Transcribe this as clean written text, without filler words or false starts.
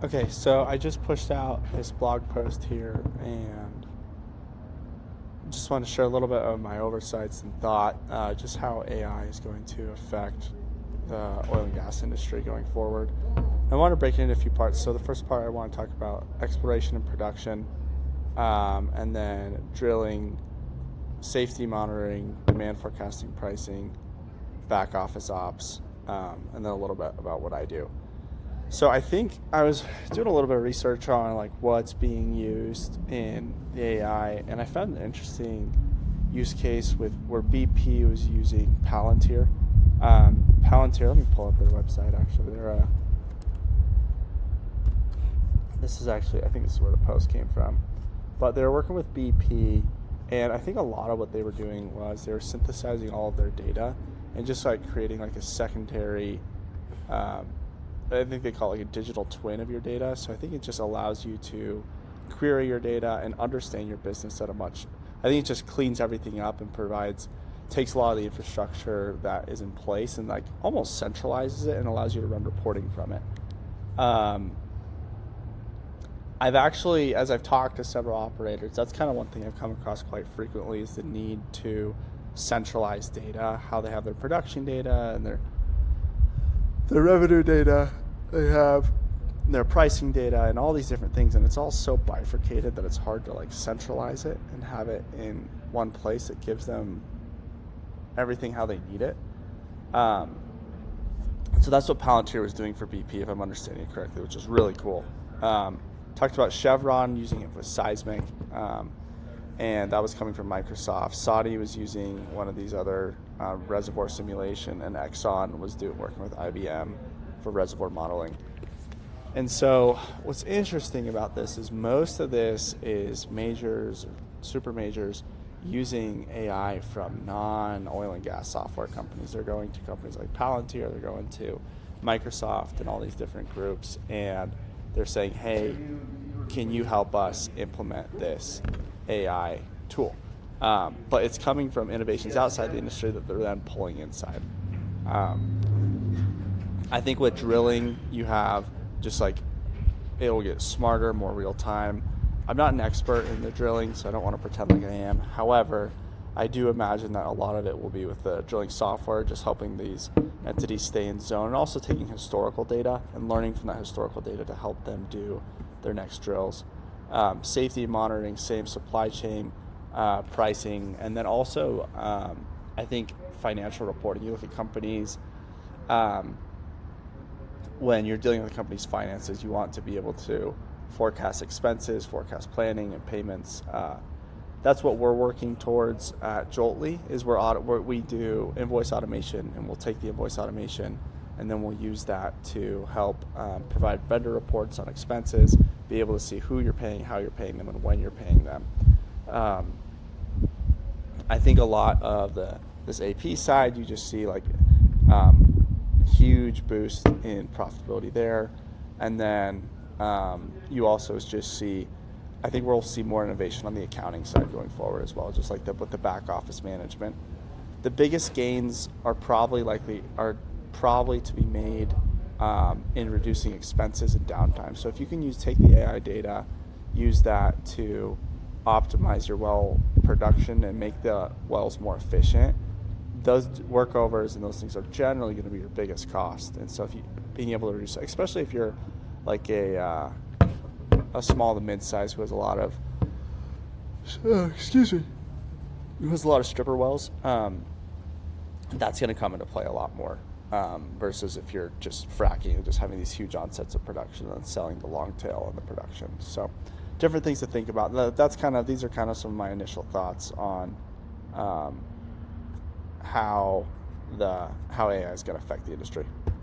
Okay, so I just pushed out this blog post here and just want to share a little bit of my oversights and thought, just how AI is going to affect the oil and gas industry going forward. I want to break it into a few parts. So the first part I want to talk about exploration and production, and then drilling, safety monitoring, demand forecasting, pricing, back office ops, and then a little bit about what I do. So I think I was doing a little bit of research on like what's being used in the AI, and I found an interesting use case with where BP was using Palantir. Palantir, let me pull up their website. Actually, this is actually, I think this is where the post came from, but they were working with BP, and I think a lot of what they were doing was they were synthesizing all of their data and just like creating like a secondary. I think they call it like a digital twin of your data. So I think it just allows you to query your data and understand your business at a much, I think it just cleans everything up and takes a lot of the infrastructure that is in place and like almost centralizes it and allows you to run reporting from it. I've actually, as I've talked to several operators, that's kind of one thing I've come across quite frequently is the need to centralize data, how they have their production data and their revenue data, they have their pricing data and all these different things, and it's all so bifurcated that it's hard to like centralize it and have it in one place that gives them everything how they need it. So that's what Palantir was doing for BP, if I'm understanding it correctly, which is really cool. Talked about Chevron using it with seismic, and that was coming from Microsoft. Saudi was using one of these other reservoir simulation, and Exxon was working with IBM for reservoir modeling. And so what's interesting about this is most of this is majors, super majors, using AI from non-oil and gas software companies. They're going to companies like Palantir, they're going to Microsoft and all these different groups, and they're saying, hey, can you help us implement this AI tool? But it's coming from innovations outside the industry that they're then pulling inside. I think with drilling, you have just like it will get smarter, more real time. I'm not an expert in the drilling, so I don't want to pretend like I am. However, I do imagine that a lot of it will be with the drilling software, just helping these entities stay in zone, and also taking historical data and learning from that historical data to help them do their next drills. Safety monitoring, same supply chain, pricing, and then also I think financial reporting. You look at companies, when you're dealing with a company's finances, you want to be able to forecast expenses, forecast planning and payments. That's what we're working towards at Joltly, is where we do invoice automation, and we'll take the invoice automation and then we'll use that to help provide vendor reports on expenses, be able to see who you're paying, how you're paying them, and when you're paying them. I think a lot of this AP side, you just see like huge boost in profitability there, and then you also just see, I think we'll see more innovation on the accounting side going forward as well, just like with the back office management. The biggest gains are probably to be made in reducing expenses and downtime. So if you can take the AI data, use that to optimize your well production and make the wells more efficient, those workovers and those things are generally going to be your biggest cost. And so being able to reduce, especially if you're like a small to mid-size who has a lot of who has a lot of stripper wells, that's going to come into play a lot more versus if you're just fracking and just having these huge onsets of production and then selling the long tail on the production. So different things to think about. These are kind of some of my initial thoughts on how AI is going to affect the industry.